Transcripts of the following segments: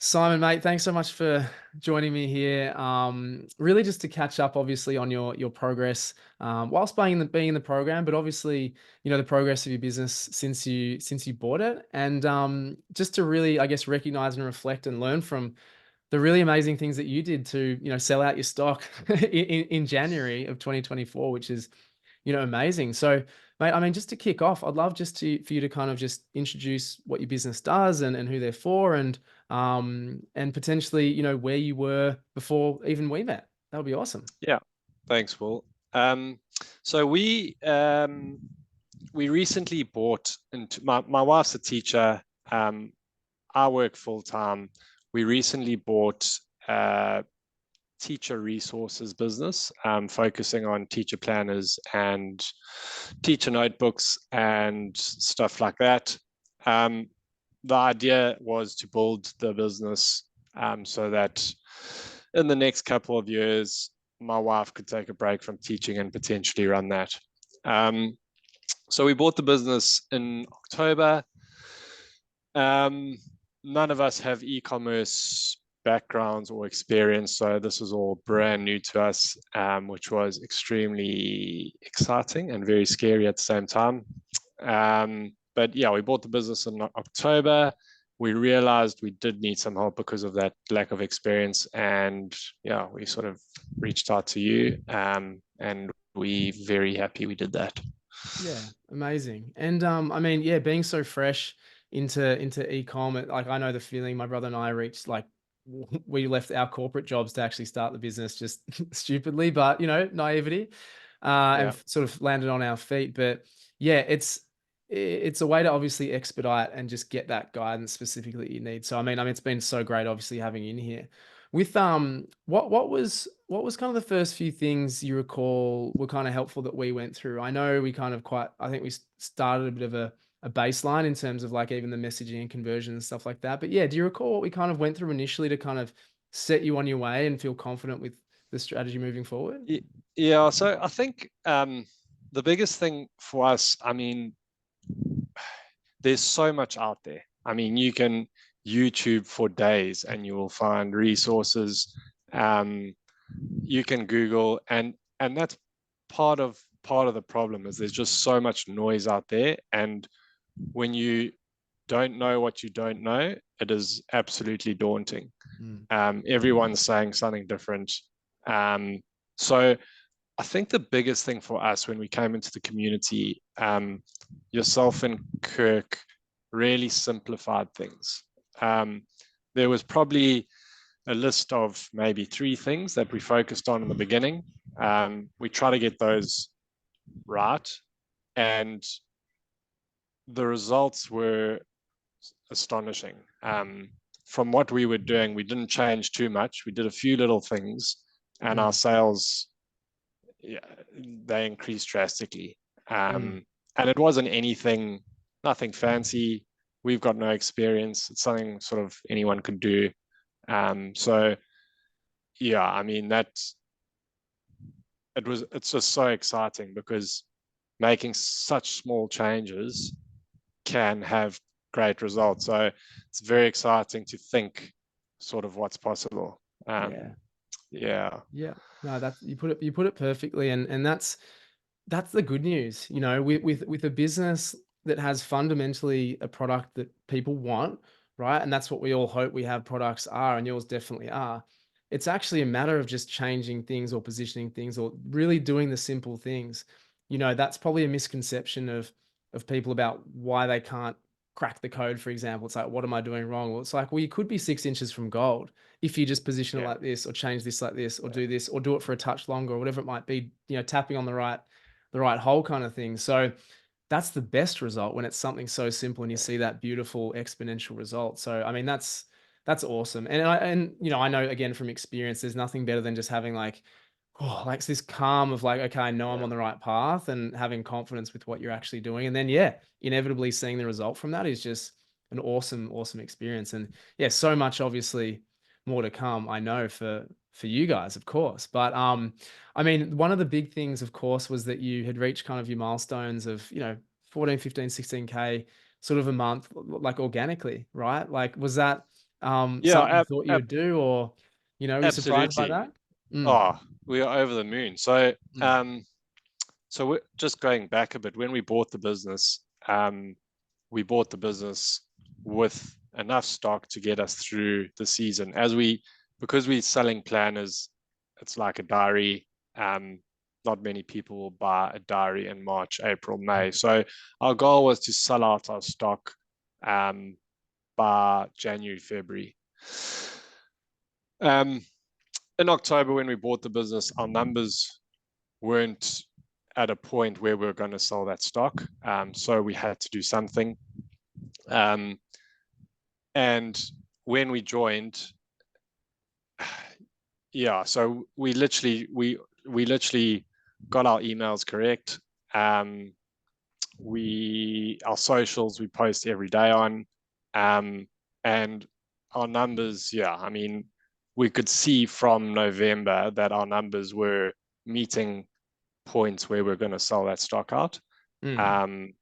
Simon, mate, thanks so much for joining me here. Really, just to catch up, obviously, on your progress whilst being in the program, but obviously, the progress of your business since you bought it, and just to really, I guess, recognize and reflect and learn from the really amazing things that you did to sell out your stock in January of 2024, which is amazing. So, mate, I mean, just to kick off, I'd love just for you to kind of just introduce what your business does and who they're for, and potentially, where you were before even we met. That would be awesome. Yeah, thanks, Will. Um, so we recently bought into my wife's a teacher. I work full time. We recently bought a teacher resources business, focusing on teacher planners and teacher notebooks and stuff like that. The idea was to build the business so that in the next couple of years, my wife could take a break from teaching and potentially run that. So we bought the business in October. None of us have e-commerce backgrounds or experience, so this was all brand new to us, which was extremely exciting and very scary at the same time. But yeah, we bought the business in October. We realized we did need some help because of that lack of experience, and yeah, we sort of reached out to you, and we're very happy we did that. Yeah, amazing. And I mean, yeah, being so fresh into ecom, like I know the feeling. My brother and I reached like we left our corporate jobs to actually start the business just stupidly, but naivety, and Yeah, sort of landed on our feet. But yeah, it's a way to obviously expedite and just get that guidance specifically that you need. So I mean, it's been so great, obviously, having you in here. With what was kind of the first few things you recall were kind of helpful that we went through? I know we kind of I think we started a bit of a baseline in terms of like even the messaging and conversion and stuff like that. But yeah, do you recall what we kind of went through initially to kind of set you on your way and feel confident with the strategy moving forward? yeah. So I think the biggest thing for us, I mean, there's so much out there. I mean, you can YouTube for days and you will find resources. Um, you can Google, and that's part of the problem is there's just so much noise out there, and when you don't know what you don't know, it is absolutely daunting. Mm. Everyone's saying something different. So I think the biggest thing for us when we came into the community, yourself and Kirk really simplified things. Um, there was probably a list of maybe 3 things that we focused on in the beginning. We try to get those right, and the results were astonishing. From what we were doing, we didn't change too much. We did a few little things, and our Mm. sales, yeah, they increased drastically. Mm. And it wasn't nothing fancy. We've got no experience. It's something sort of anyone could do. So yeah, I mean it's just so exciting because making such small changes can have great results. So it's very exciting to think sort of what's possible. Yeah. Yeah, Yeah. No, that's you put it perfectly, and that's the good news, with a business that has fundamentally a product that people want, right? And that's what we all hope we have products are, and yours definitely are. It's actually a matter of just changing things or positioning things or really doing the simple things. That's probably a misconception of people about why they can't crack the code, for example. It's like, what am I doing wrong? Well, it's like, well, you could be 6 inches from gold if you just position it yeah, like this or change this like this or yeah, do this or do it for a touch longer or whatever it might be, tapping on the right hole kind of thing. So that's the best result when it's something so simple and you yeah, see that beautiful exponential result. So I mean that's awesome. And I know again from experience, there's nothing better than just having like this calm of like, okay, I know I'm yeah, on the right path and having confidence with what you're actually doing. And then yeah, inevitably seeing the result from that is just an awesome, awesome experience. And yeah, so much obviously more to come, I know for you guys, of course. But I mean, one of the big things, of course, was that you had reached kind of your milestones of, 14, 15, 16K sort of a month, like organically, right? Like, was that Yeah, something you thought you would do, or, were you surprised by absolutely. that? Mm, Oh, we are over the moon. So, mm, we're just going back a bit. When we bought the business, we bought the business with enough stock to get us through the season. Because we're selling planners, it's like a diary. Um, not many people will buy a diary in March, April, May. So our goal was to sell out our stock um, by January, February. Um, in October, when we bought the business, our numbers weren't at a point where we were going to sell that stock. So we had to do something. Um, and when we joined, yeah, so we literally got our emails correct. Um, our socials we post every day on, and our numbers, yeah, I mean, we could see from November that our numbers were meeting points where we're going to sell that stock out. mm. Um,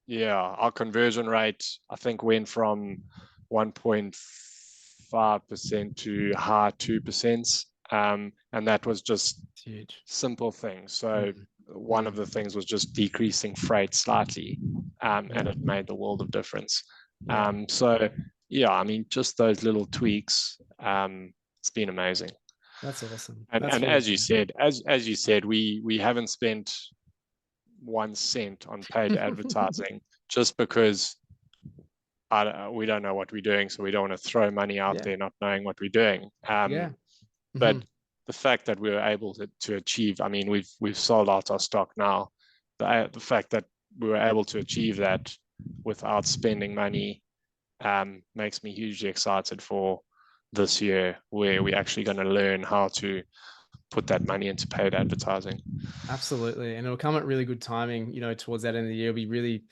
yeah, our conversion rate, I think, went from 1.5% to high 2%. And that was just It's huge. simple things. So Mm, one of mm. the things was just decreasing freight slightly, and Yeah, it made the world of difference. yeah, So yeah, I mean, just those little tweaks, it's been amazing. that's awesome. And That's and really as you great. said, as you said, we haven't spent 1 cent on paid advertising just because we don't know what we're doing, so we don't want to throw money out Yeah, there not knowing what we're doing. yeah. But Hmm. the fact that we were able to achieve, I mean, we've sold out our stock now. The fact that we were able to achieve that without spending money makes me hugely excited for this year, where we're actually going to learn how to put that money into paid advertising. Absolutely. And it'll come at really good timing, towards that end of the year. We'll be really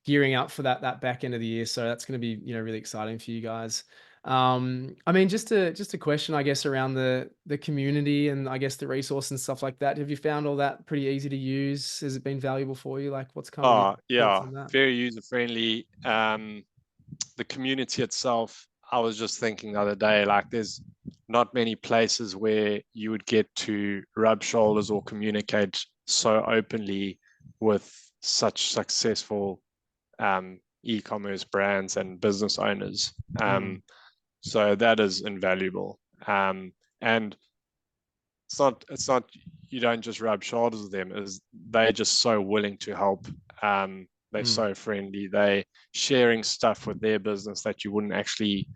gearing up for that back end of the year. So that's going to be, really exciting for you guys. I mean, just a question, I guess, around the community and I guess the resource and stuff like that. Have you found all that pretty easy to use? Has it been valuable for you? Like, what's kind of your thoughts Yeah, on that? very user friendly. The community itself, I was just thinking the other day, like there's not many places where you would get to rub shoulders or communicate so openly with such successful e-commerce brands and business owners. Mm, So that is invaluable. And it's not you don't just rub shoulders with them, is they're just so willing to help. They're mm, so friendly. They sharing stuff with their business that you wouldn't actually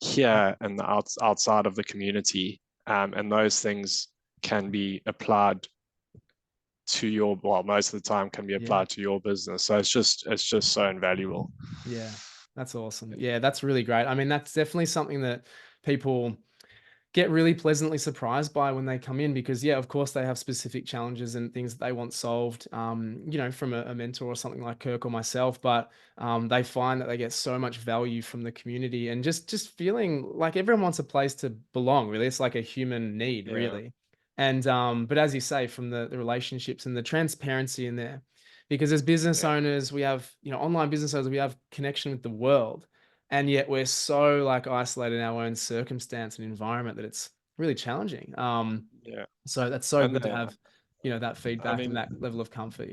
hear in the outside of the community. And those things can be applied to your, well, most of the time can be yeah. applied to your business. So it's just so invaluable. Yeah. That's awesome. Yeah, that's really great. I mean, that's definitely something that people get really pleasantly surprised by when they come in because yeah, of course they have specific challenges and things that they want solved, from a mentor or something like Kirk or myself, but they find that they get so much value from the community and just feeling like everyone wants a place to belong. Really, it's like a human need, Yeah, really. And but as you say, from the relationships and the transparency in there, because as business yeah, owners, we have, online business owners, we have connection with the world, and yet we're so like isolated in our own circumstance and environment that it's really challenging. yeah. So that's so And good to have, that I feedback and mean, that level of comfort.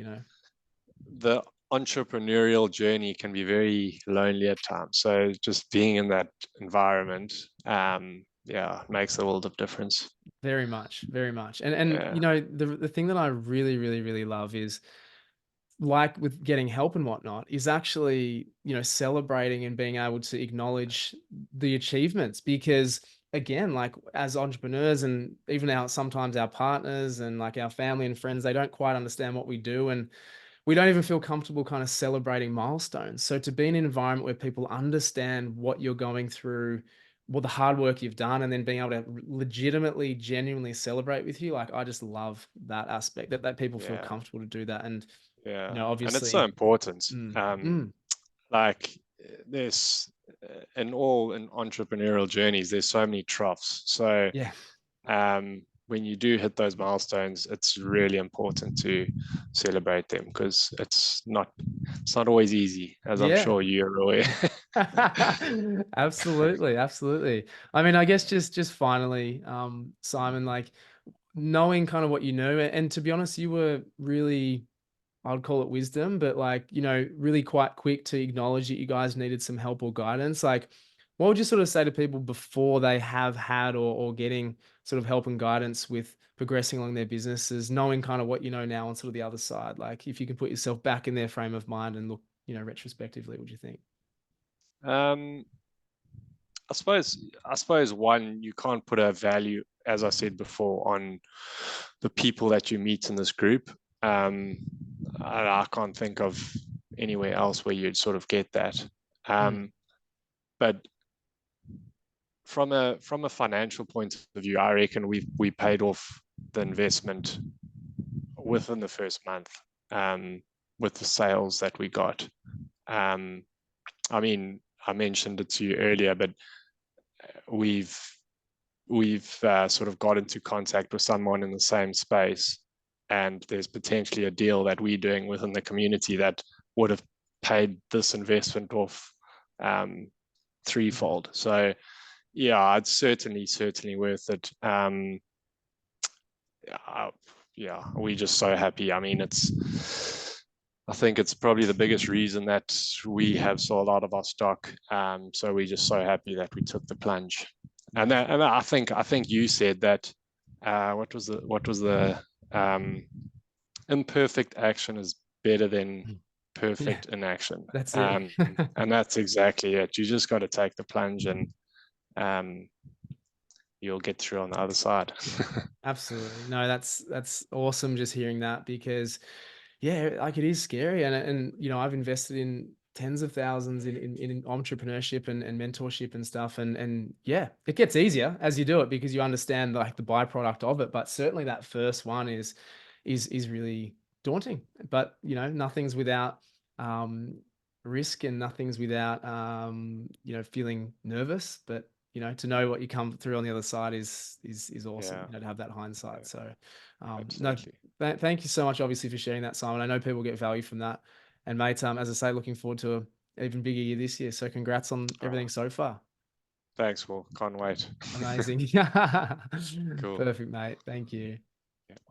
the entrepreneurial journey can be very lonely at times. So just being in that environment, yeah, makes a world of difference. Very much, very much. And Yeah, the thing that I really, really, really love is, like with getting help and whatnot, is actually, celebrating and being able to acknowledge the achievements because again, like as entrepreneurs and even our sometimes our partners and like our family and friends, they don't quite understand what we do. And we don't even feel comfortable kind of celebrating milestones. So to be in an environment where people understand what you're going through, what the hard work you've done, and then being able to legitimately, genuinely celebrate with you, like I just love that aspect that people feel yeah, comfortable to do that. And yeah. And it's so obviously, important. mm, mm, Like there's in entrepreneurial journeys, there's so many troughs. So yeah, um, when you do hit those milestones, it's really important to celebrate them, because it's not always easy, as I'm Yeah. sure you're aware. Absolutely, absolutely. I mean, I guess just finally, Simon, like knowing kind of what you know, and to be honest, you were really, I would call it wisdom, but like, really quite quick to acknowledge that you guys needed some help or guidance. Like, what would you sort of say to people before they have had or getting sort of help and guidance with progressing along their businesses, knowing kind of what you know now on sort of the other side? Like, if you can put yourself back in their frame of mind and look, retrospectively, what do you think? um, I suppose one, you can't put a value, as I said before, on the people that you meet in this group. Um, I can't think of anywhere else where you'd sort of get that. Mm, But from a financial point of view, I reckon we paid off the investment within the first month, with the sales that we got. Um, I mean, I mentioned it to you earlier, but we've we've sort of got into contact with someone in the same space, and there's potentially a deal that we're doing within the community that would have paid this investment off, mhm. threefold. So yeah, it's certainly worth it. Uh, yeah, we're just so happy. I mean, I think it's probably the biggest reason that we have sold out of our stock. So we're just so happy that we took the plunge. Amazing. And I think you said that, what was the imperfect action is better than Mm. Yeah, perfect inaction. that's it. And that's exactly it. You just got to take the plunge, and um, you'll get through on the other side. Absolutely. No, that's awesome just hearing that because yeah, like it is scary. And I've invested in tens of thousands in entrepreneurship and mentorship and stuff. And yeah, it gets easier as you do it because you understand like the byproduct of it. But certainly that first one is really daunting. But nothing's without um risk and nothing's without feeling nervous. But to know what you come through on the other side is awesome, Yeah, to have that hindsight. yeah, So, no, absolutely. thank you so much, obviously, for sharing that, Simon. I know people get value from that. And mate, as I say, looking forward to a even bigger year this year. So congrats on Oh, everything so far. thanks, Will. Can't wait. Amazing. Cool. Perfect, mate. Thank you.